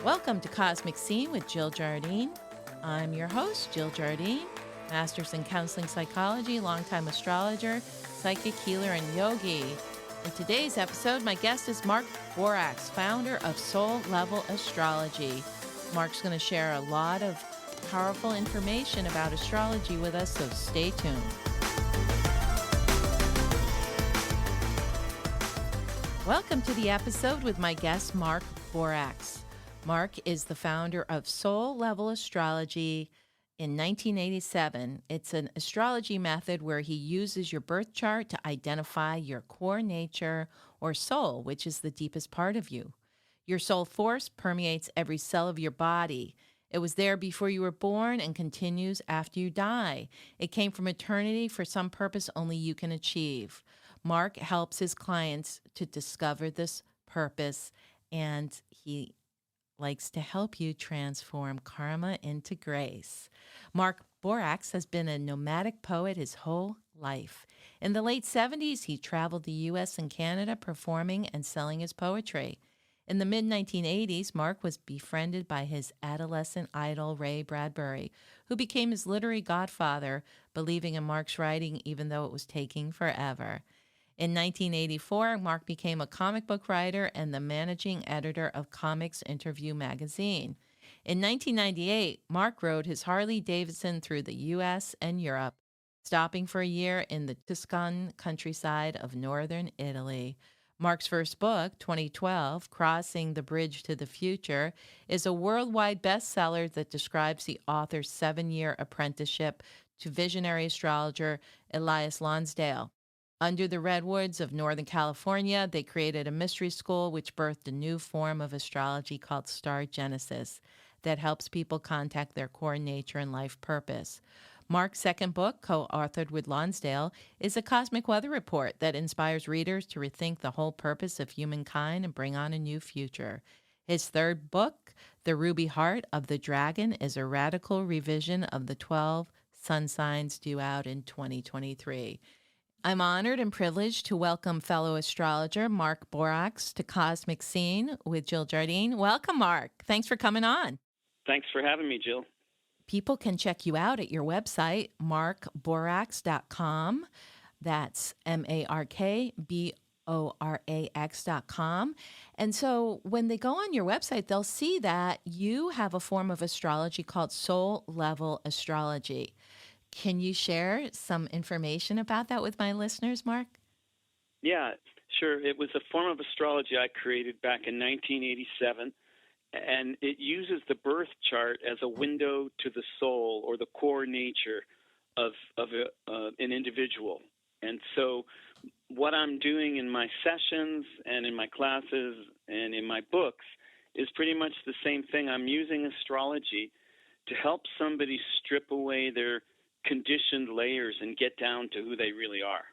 Welcome to Cosmic Scene with Jill Jardine. I'm your host, Jill Jardine, master's in counseling psychology, longtime astrologer, psychic healer, and yogi. In today's episode, my guest is Mark Borax, founder of Soul Level Astrology. Mark's going to share a lot of powerful information about astrology with us, so stay tuned. Welcome to the episode with my guest, Mark Borax. Mark is the founder of Soul Level Astrology in 1987. It's an astrology method where he uses your birth chart to identify your core nature or soul, which is the deepest part of you. Your soul force permeates every cell of your body. It was there before you were born and continues after you die. It came from eternity for some purpose only you can achieve. Mark helps his clients to discover this purpose, and he likes to help you transform karma into grace. Mark Borax has been a nomadic poet his whole life. In the late 70s, he traveled the U.S. and Canada performing and selling his poetry. In the mid-1980s, Mark was befriended by his adolescent idol, Ray Bradbury, who became his literary godfather, believing in Mark's writing even though it was taking forever. In 1984, Mark became a comic book writer and the managing editor of Comics Interview magazine. In 1998, Mark rode his Harley-Davidson through the U.S. and Europe, stopping for a year in the Tuscan countryside of northern Italy. Mark's first book, 2012, Crossing the Bridge to the Future, is a worldwide bestseller that describes the author's 7-year apprenticeship to visionary astrologer Elias Lonsdale. Under the redwoods of Northern California, they created a mystery school which birthed a new form of astrology called Star Genesis that helps people contact their core nature and life purpose. Mark's second book, co-authored with Lonsdale, is a cosmic weather report that inspires readers to rethink the whole purpose of humankind and bring on a new future. His third book, The Ruby Heart of the Dragon, is a radical revision of the 12 sun signs due out in 2023. I'm honored and privileged to welcome fellow astrologer Mark Borax to Cosmic Scene with Jill Jardine. Welcome, Mark. Thanks for coming on. Thanks for having me, Jill. People can check you out at your website, markborax.com. That's markborax.com. And so when they go on your website, they'll see that you have a form of astrology called Soul Level Astrology. Can you share some information about that with my listeners, Mark? Yeah, sure. It was a form of astrology I created back in 1987, and it uses the birth chart as a window to the soul or the core nature of an individual. And so what I'm doing in my sessions and in my classes and in my books is pretty much the same thing. I'm using astrology to help somebody strip away their conditioned layers and get down to who they really are.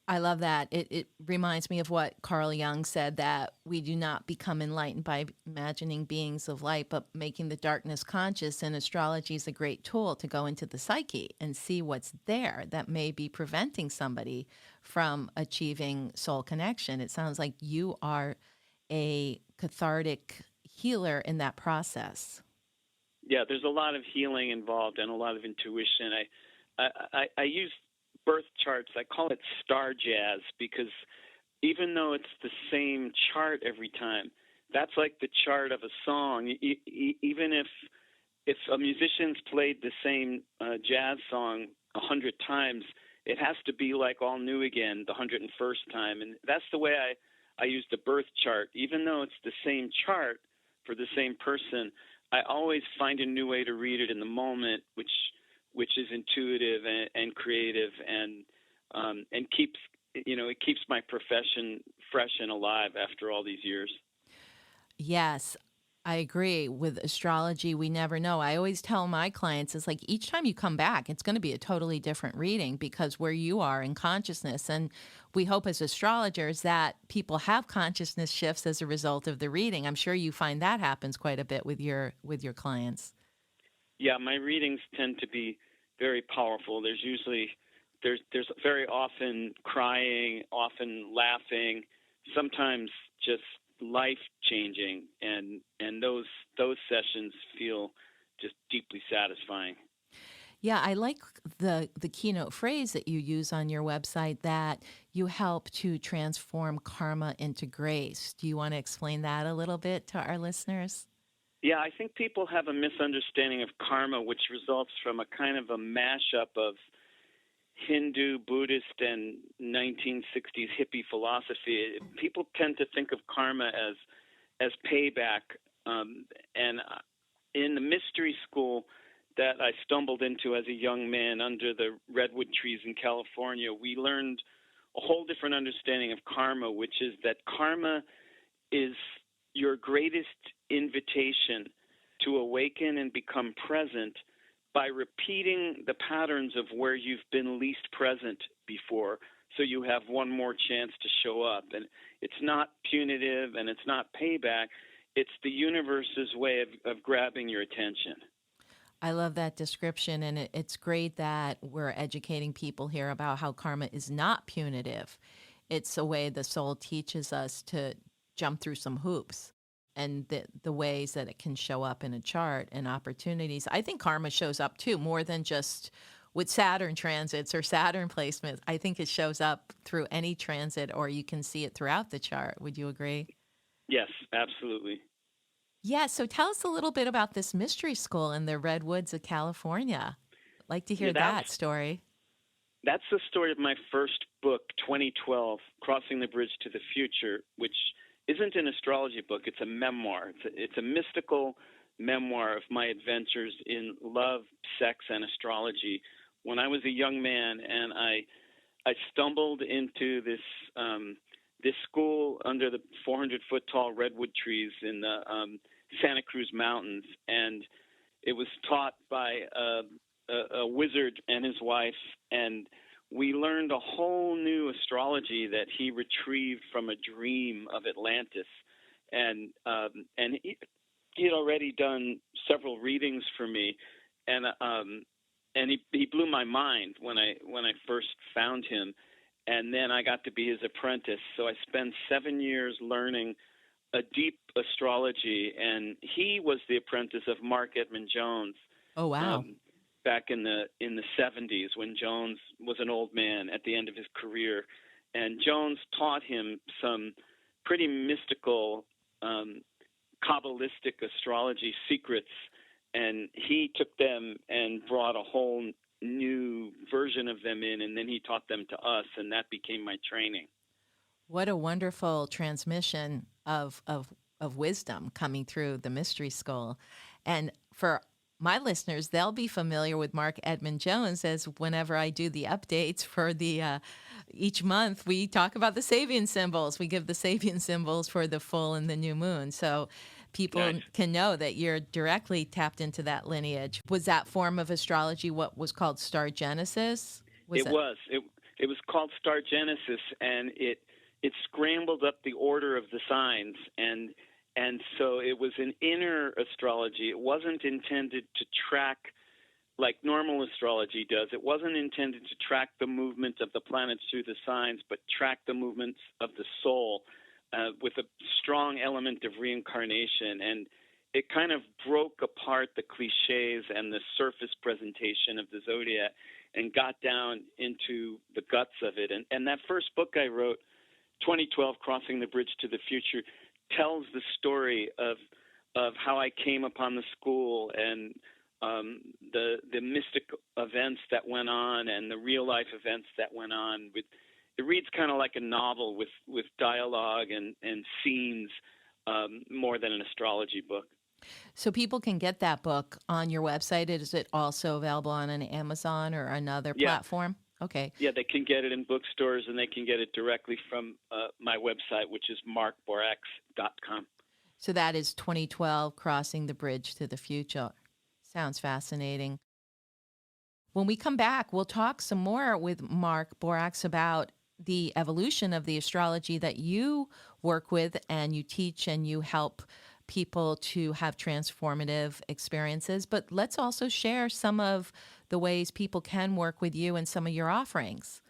I love that. It reminds me of what Carl Jung said, that we do not become enlightened by imagining beings of light, but making the darkness conscious. And astrology is a great tool to go into the psyche and see what's there that may be preventing somebody from achieving soul connection. It sounds like you are a cathartic healer in that process. Yeah, there's a lot of healing involved and a lot of intuition. I use birth charts. I call it star jazz because even though it's the same chart every time, that's like the chart of a song. Even if a musician's played the same jazz song 100 times, it has to be like all new again the 101st time. And that's the way I use the birth chart. Even though it's the same chart for the same person, I always find a new way to read it in the moment, which is intuitive and creative and keeps it keeps my profession fresh and alive after all these years. Yes, I agree. With astrology, we never know. I always tell my clients, it's like each time you come back, it's going to be a totally different reading because where you are in consciousness. And we hope as astrologers that people have consciousness shifts as a result of the reading. I'm sure you find that happens quite a bit with your clients. Yeah, my readings tend to be very powerful. There's very often crying, often laughing, sometimes just life changing, and those sessions feel just deeply satisfying. Yeah, I like the keynote phrase that you use on your website that you help to transform karma into grace. Do you want to explain that a little bit to our listeners? Yeah, I think people have a misunderstanding of karma, which results from a kind of a mashup of Hindu, Buddhist, and 1960s hippie philosophy. People tend to think of karma as payback, and in the mystery school that I stumbled into as a young man under the redwood trees in California, we learned a whole different understanding of karma, which is that karma is your greatest invitation to awaken and become present by repeating the patterns of where you've been least present before, so you have one more chance to show up. And it's not punitive and it's not payback. It's the universe's way of grabbing your attention. I love that description, and it's great that we're educating people here about how karma is not punitive. It's a way the soul teaches us to jump through some hoops and the ways that it can show up in a chart and opportunities. I think karma shows up too, more than just with Saturn transits or Saturn placements. I think it shows up through any transit, or you can see it throughout the chart. Would you agree? Yes, absolutely. Yeah, so tell us a little bit about this mystery school in the redwoods of California. I'd like to Yeah, hear that story. that's the story of my first book, 2012, Crossing the Bridge to the Future, which isn't an astrology book. It's a memoir. It's a mystical memoir of my adventures in love, sex, and astrology when I was a young man, and I stumbled into this school under the 400-foot tall redwood trees in the Santa Cruz Mountains, and it was taught by a wizard and his wife, and we learned a whole new astrology that he retrieved from a dream of Atlantis, and he had already done several readings for me, and he blew my mind when I first found him, and then I got to be his apprentice. So I spent 7 years learning a deep astrology, and he was the apprentice of Mark Edmund Jones. Oh, wow. Back in the 70s, when Jones was an old man at the end of his career, and Jones taught him some pretty mystical Kabbalistic astrology secrets, and he took them and brought a whole new version of them in, and then he taught them to us, and that became my training. What a wonderful transmission of wisdom coming through the mystery school. And for my listeners, they'll be familiar with Mark Edmund Jones, as whenever I do the updates for the each month, we talk about the Sabian symbols. We give the Sabian symbols for the full and the new moon. So people Nice. can know that you're directly tapped into that lineage. Was that form of astrology what was called star genesis? It was called Star Genesis, and it scrambled up the order of the signs, and so it was an inner astrology. It wasn't intended to track like normal astrology does. It wasn't intended to track the movement of the planets through the signs, but track the movements of the soul with a strong element of reincarnation. And it kind of broke apart the cliches and the surface presentation of the zodiac and got down into the guts of it. And that first book I wrote, 2012, Crossing the Bridge to the Future, tells the story of how I came upon the school and the mystic events that went on and the real life events that went on. It reads kind of like a novel with dialogue and scenes more than an astrology book. So people can get that book on your website. Is it also available on an Amazon or another platform? Okay. Yeah, they can get it in bookstores, and they can get it directly from my website, which is markborax.com. So that is 2012, Crossing the Bridge to the Future. Sounds fascinating. When we come back, we'll talk some more with Mark Borax about the evolution of the astrology that you work with and you teach and you help people to have transformative experiences. But let's also share some of the ways people can work with you and some of your offerings.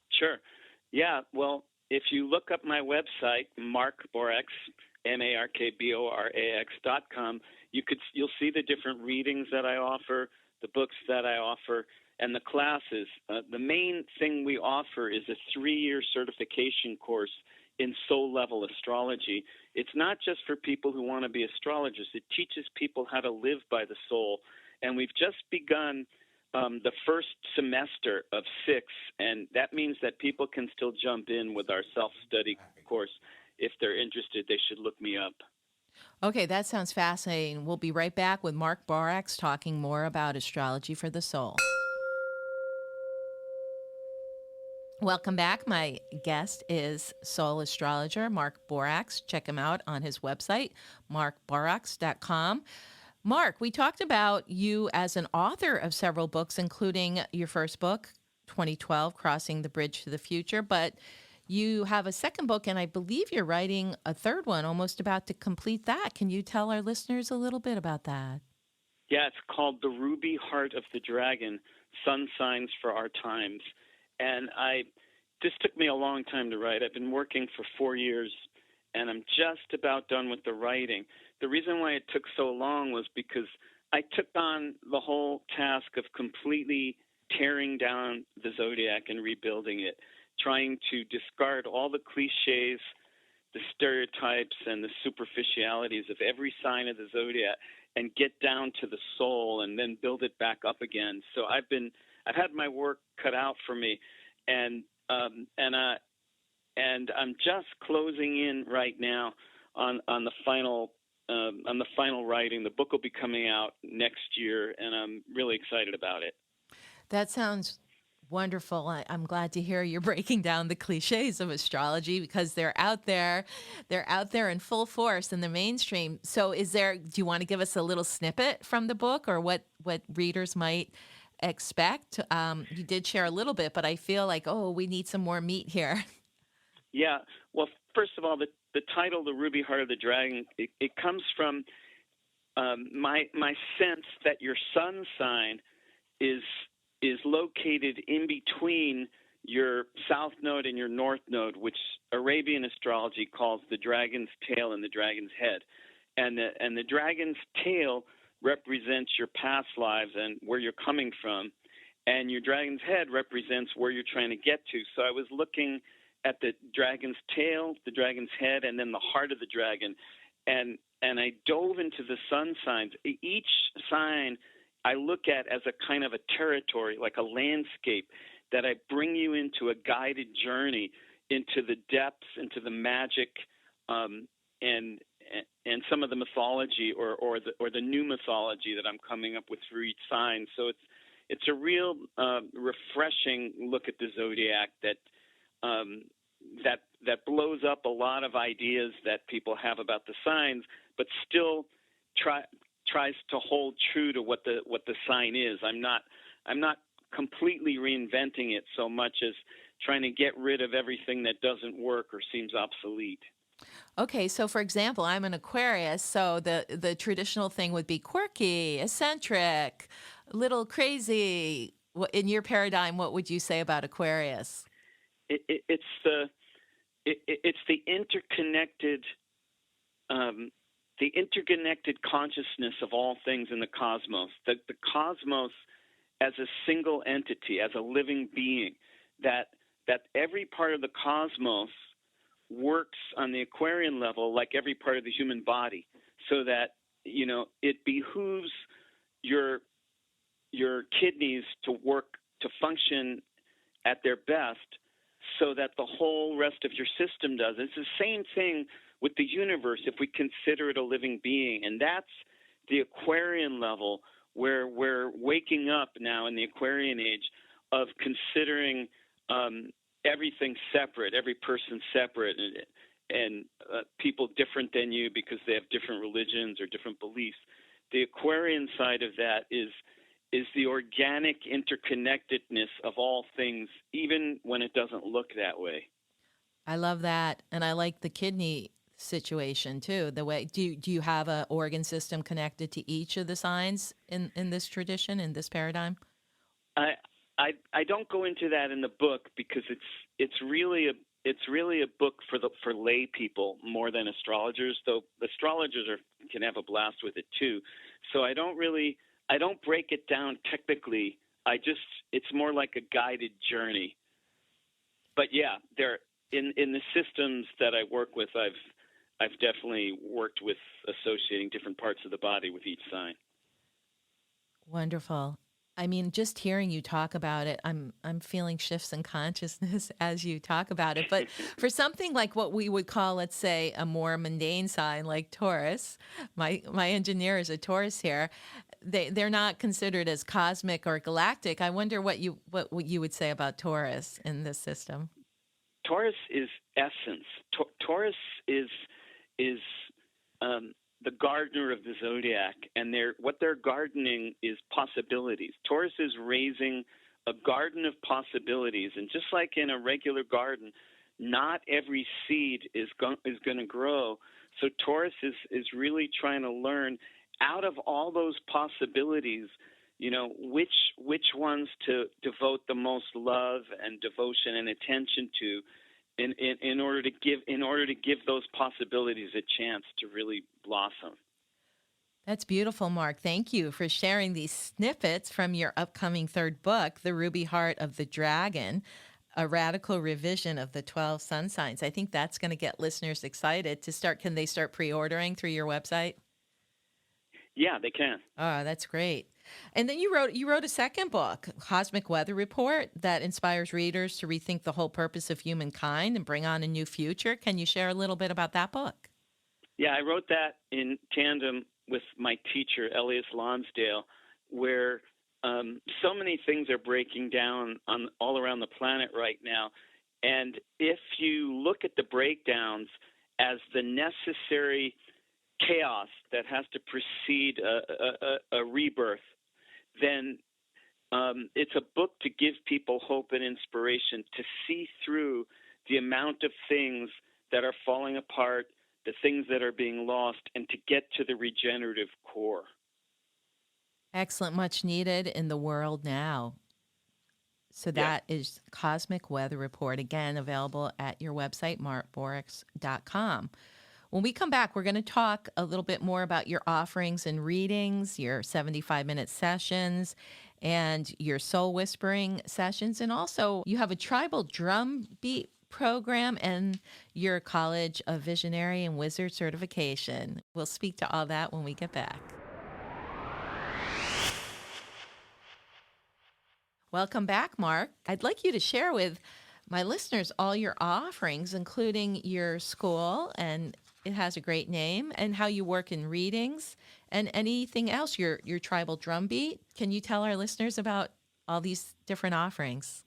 Sure. Yeah, well, if you look up my website, Mark Borax, MarkBorax.com, you'll see the different readings that I offer, the books that I offer, and the classes. The main thing we offer is a 3-year certification course in Soul Level Astrology. It's not just for people who want to be astrologers. It teaches people how to live by the soul. And we've just begun the first semester of 6, and that means that people can still jump in with our self-study course. If they're interested, they should look me up. Okay, that sounds fascinating. We'll be right back with Mark Borax talking more about astrology for the soul. Welcome back. My guest is soul astrologer Mark Borax. Check him out on his website, markborax.com. Mark, we talked about you as an author of several books, including your first book, 2012, Crossing the Bridge to the Future, but you have a second book, and I believe you're writing a third one, almost about to complete that. Can you tell our listeners a little bit about that? Yeah, it's called The Ruby Heart of the Dragon, Sun Signs for Our Times. And this took me a long time to write. I've been working for 4 years, and I'm just about done with the writing. The reason why it took so long was because I took on the whole task of completely tearing down the zodiac and rebuilding it, trying to discard all the cliches, the stereotypes, and the superficialities of every sign of the zodiac and get down to the soul and then build it back up again. So I've had my work cut out for me, and I'm just closing in right now on the final writing. The book will be coming out next year, and I'm really excited about it. That sounds wonderful. I'm glad to hear you're breaking down the cliches of astrology because they're out there. They're out there in full force in the mainstream. So do you want to give us a little snippet from the book or what readers might expect? You did share a little bit, but I feel like, we need some more meat here. Yeah. Well, first of all, the title, The Ruby Heart of the Dragon, it comes from my sense that your sun sign is located in between your south node and your north node, which Arabian astrology calls the dragon's tail and the dragon's head. And the dragon's tail represents your past lives and where you're coming from, and your dragon's head represents where you're trying to get to. So I was looking at the dragon's tail, the dragon's head, and then the heart of the dragon, and I dove into the sun signs. Each sign I look at as a kind of a territory, like a landscape, that I bring you into a guided journey into the depths, into the magic, and some of the mythology or the new mythology that I'm coming up with for each sign. So it's a real refreshing look at the zodiac that blows up a lot of ideas that people have about the signs, but still tries to hold true to what the sign is. I'm not completely reinventing it so much as trying to get rid of everything that doesn't work or seems obsolete. Okay, so for example, I'm an Aquarius, so the traditional thing would be quirky, eccentric, a little crazy. In your paradigm, what would you say about Aquarius? It's the interconnected consciousness of all things in the cosmos. The cosmos as a single entity, as a living being, that every part of the cosmos works on the Aquarian level like every part of the human body, so that it behooves your kidneys to work, to function at their best, so that the whole rest of your system does. It's the same thing with the universe if we consider it a living being, and that's the Aquarian level where we're waking up now in the Aquarian age of considering everything separate, every person separate, and people different than you because they have different religions or different beliefs. The Aquarian side of that is the organic interconnectedness of all things, even when it doesn't look that way. I love that, and I like the kidney situation too. The way do you have an organ system connected to each of the signs in this tradition, in this paradigm? I don't go into that in the book because it's really it's really a book for lay people more than astrologers, though astrologers can have a blast with it too. So I don't break it down technically. It's more like a guided journey. But yeah, in the systems that I work with, I've definitely worked with associating different parts of the body with each sign. Wonderful. I mean, just hearing you talk about it, I'm feeling shifts in consciousness as you talk about it. But for something like what we would call, let's say, a more mundane sign like Taurus, my engineer is a Taurus here. They're not considered as cosmic or galactic. I wonder what you would say about Taurus in this system. Taurus is essence. Taurus is the gardener of the zodiac, and what they're gardening is possibilities. Taurus is raising a garden of possibilities, and just like in a regular garden, not every seed is going to grow. So Taurus is really trying to learn out of all those possibilities, which ones to devote the most love and devotion and attention to, in order to give those possibilities a chance to really blossom. That's beautiful, Mark. Thank you for sharing these snippets from your upcoming third book, The Ruby Heart of the Dragon, a radical revision of the 12 sun signs. I think that's going to get listeners excited to start. Can they start pre-ordering through your website? Yeah, they can. Oh, that's great. And then you wrote a second book, Cosmic Weather Report, that inspires readers to rethink the whole purpose of humankind and bring on a new future. Can you share a little bit about that book? Yeah, I wrote that in tandem with my teacher, Elias Lonsdale, where so many things are breaking down all around the planet right now. And if you look at the breakdowns as the necessary chaos that has to precede a rebirth, then it's a book to give people hope and inspiration to see through the amount of things that are falling apart, the things that are being lost, and to get to the regenerative core. Excellent. Much needed in the world now. So that is Cosmic Weather Report, again, available at your website, markborix.com. When we come back, we're going to talk a little bit more about your offerings and readings, your 75-minute sessions, and your soul whispering sessions. And also, you have a tribal drum beat program and your College of Visionary and Wizard certification. We'll speak to all that when we get back. Welcome back, Mark. I'd like you to share with my listeners all your offerings, including your school, and it has a great name, and how you work in readings, and anything else, your tribal drum beat. Can you tell our listeners about all these different offerings?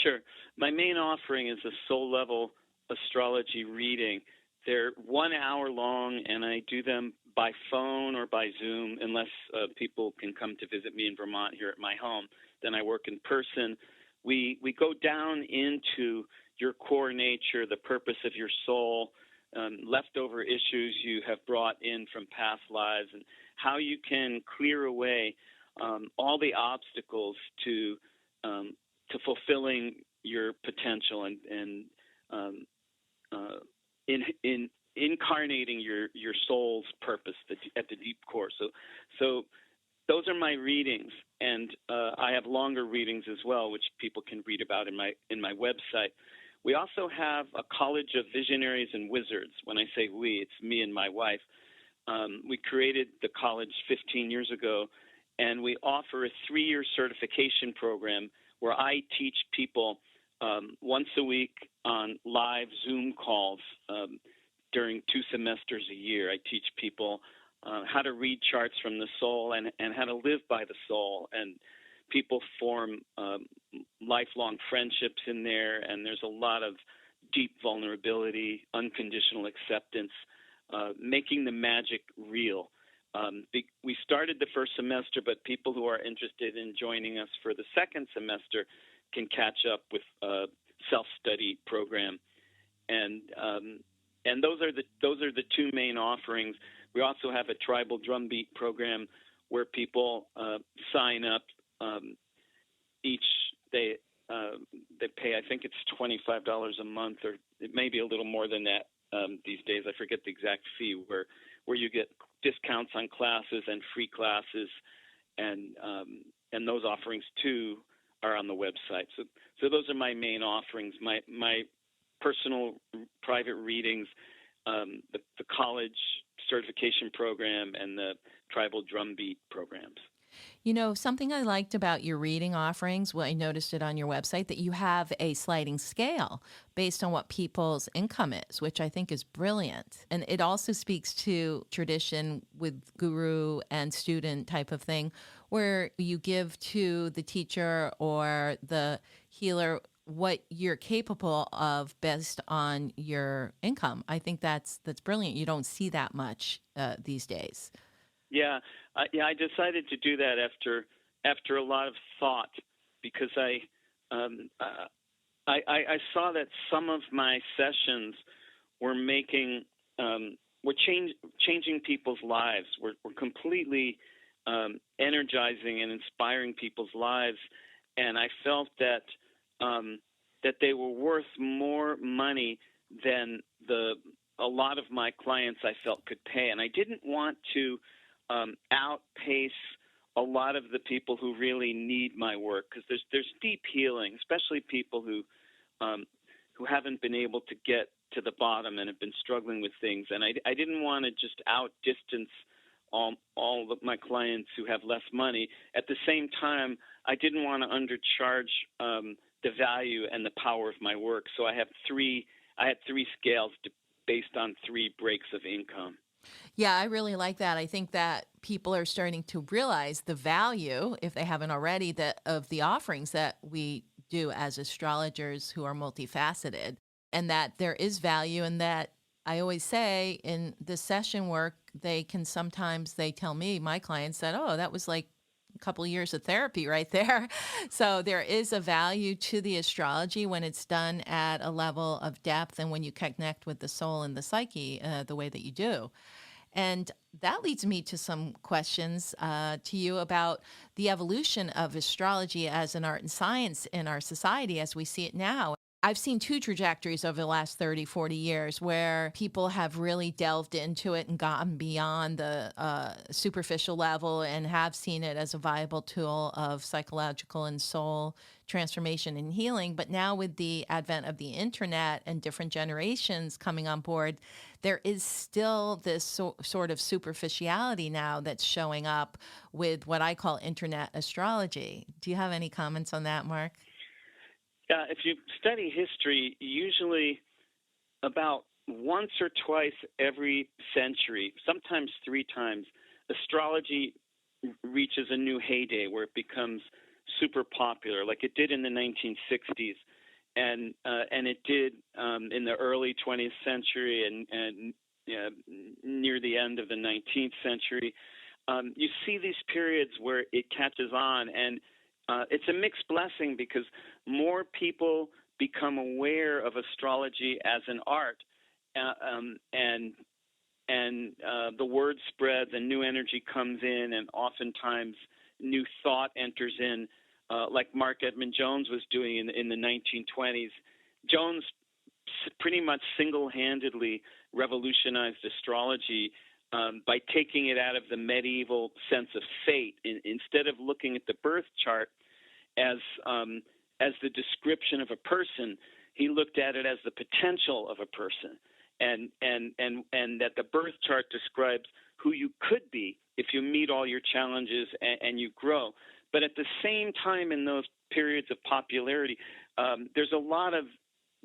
Sure. My main offering is a Soul Level Astrology reading. They're 1 hour long, and I do them by phone or by Zoom, unless people can come to visit me in Vermont here at my home. Then I work in person. We go down into your core nature, the purpose of your soul, leftover issues you have brought in from past lives, and how you can clear away all the obstacles to fulfilling your potential and in incarnating your soul's purpose at the deep core. So those are my readings, and I have longer readings as well, which people can read about in my website. We also have a College of Visionaries and Wizards. When I say we, it's me and my wife. We created the college 15 years ago, and we offer a 3-year certification program where I teach people once a week on live Zoom calls during 2 semesters a year. I teach people how to read charts from the soul and how to live by the soul. And people form lifelong friendships in there, and there's a lot of deep vulnerability, unconditional acceptance, making the magic real. We started the first semester, but people who are interested in joining us for the second semester can catch up with a self-study program. And those are the 2 main offerings. We also have a tribal drumbeat program where people sign up. they pay, I think it's $25 a month, or it may be a little more than that these days. I forget the exact fee, where you get discounts on classes and free classes, and those offerings too are on the website. So those are my main offerings. My personal private readings, the college certification program, and the tribal drumbeat programs. You know, something I liked about your reading offerings, well, I noticed it on your website, that you have a sliding scale based on what people's income is, which I think is brilliant. And it also speaks to tradition with guru and student type of thing, where you give to the teacher or the healer what you're capable of based on your income. I think that's brilliant. You don't see that much these days. Yeah, I decided to do that after a lot of thought, because I saw that some of my sessions were changing people's lives, were completely energizing and inspiring people's lives, and I felt that they were worth more money than a lot of my clients I felt could pay, and I didn't want to outpace a lot of the people who really need my work, because there's deep healing, especially people who haven't been able to get to the bottom and have been struggling with things. And I didn't want to just outdistance all of my clients who have less money. At the same time, I didn't want to undercharge the value and the power of my work. So I had three scales based on 3 breaks of income. Yeah, I really like that. I think that people are starting to realize the value, if they haven't already, of the offerings that we do as astrologers who are multifaceted, and that there is value, and that I always say in the session work, they tell me, my clients, that, oh, that was like a couple of years of therapy right there. So there is a value to the astrology when it's done at a level of depth and when you connect with the soul and the psyche the way that you do. And that leads me to some questions to you about the evolution of astrology as an art and science in our society as we see it now. I've seen 2 trajectories over the last 30, 40 years where people have really delved into it and gotten beyond the superficial level and have seen it as a viable tool of psychological and soul transformation and healing. But now with the advent of the internet and different generations coming on board, there is still this sort of superficiality now that's showing up with what I call internet astrology. Do you have any comments on that, Mark? If you study history, usually about once or twice every century, sometimes 3 times, astrology reaches a new heyday where it becomes super popular, like it did in the 1960s, and it did in the early 20th century and near the end of the 19th century. You see these periods where it catches on, and it's a mixed blessing because more people become aware of astrology as an art, and the word spreads and new energy comes in, and oftentimes new thought enters in, like Mark Edmund Jones was doing in the 1920s. Jones pretty much single-handedly revolutionized astrology by taking it out of the medieval sense of fate. Instead of looking at the birth chart as the description of a person, he looked at it as the potential of a person, and that the birth chart describes who you could be if you meet all your challenges and you grow. But at the same time, in those periods of popularity, there's a lot of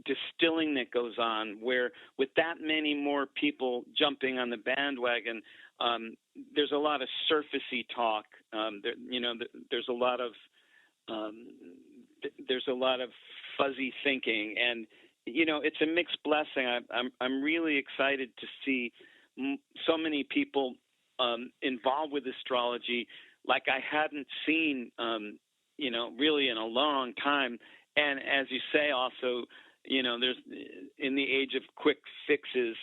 distilling that goes on, where with that many more people jumping on the bandwagon, there's a lot of surfacey talk. There's a lot of fuzzy thinking, and it's a mixed blessing. I'm really excited to see so many people involved with astrology like I hadn't seen, really in a long time. And as you say, also, there's in the age of quick fixes,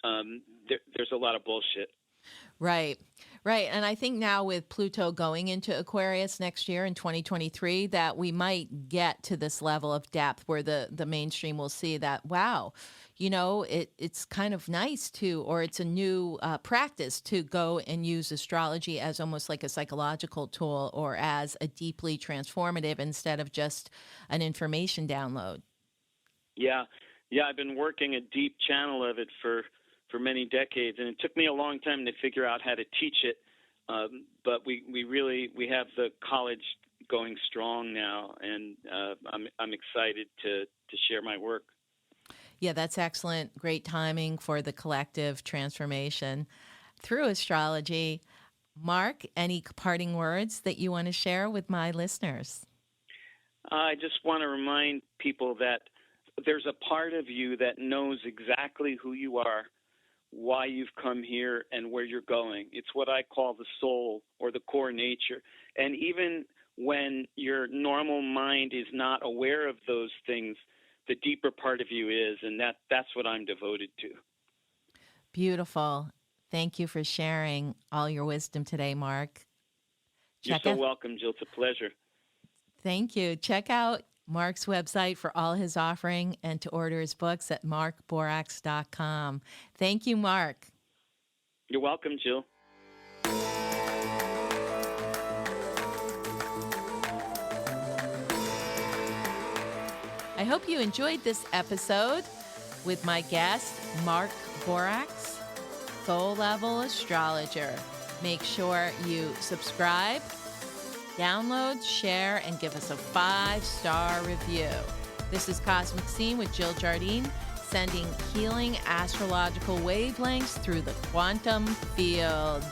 there's a lot of bullshit. Right. Right. And I think now with Pluto going into Aquarius next year in 2023, that we might get to this level of depth where the mainstream will see that, wow, it's kind of nice to, or it's a new practice to go and use astrology as almost like a psychological tool or as a deeply transformative instead of just an information download. Yeah, yeah, I've been working a deep channel of it for many decades, and it took me a long time to figure out how to teach it. But we have the college going strong now, and I'm excited to share my work. Yeah, that's excellent. Great timing for the collective transformation through astrology. Mark, any parting words that you want to share with my listeners? I just want to remind people that there's a part of you that knows exactly who you are, why you've come here, and where you're going. It's what I call the soul or the core nature. And even when your normal mind is not aware of those things, the deeper part of you is, and that's what I'm devoted to. Beautiful. Thank you for sharing all your wisdom today, Mark. You're Check so out, welcome, Jill. It's a pleasure. Thank you. Check out Mark's website for all his offering and to order his books at markborax.com. Thank you, Mark. You're welcome, Jill. I hope you enjoyed this episode with my guest, Mark Borax, Soul Level Astrologer. Make sure you subscribe, download, share, and give us a 5-star review. This is Cosmic Scene with Jill Jardine, sending healing astrological wavelengths through the quantum field.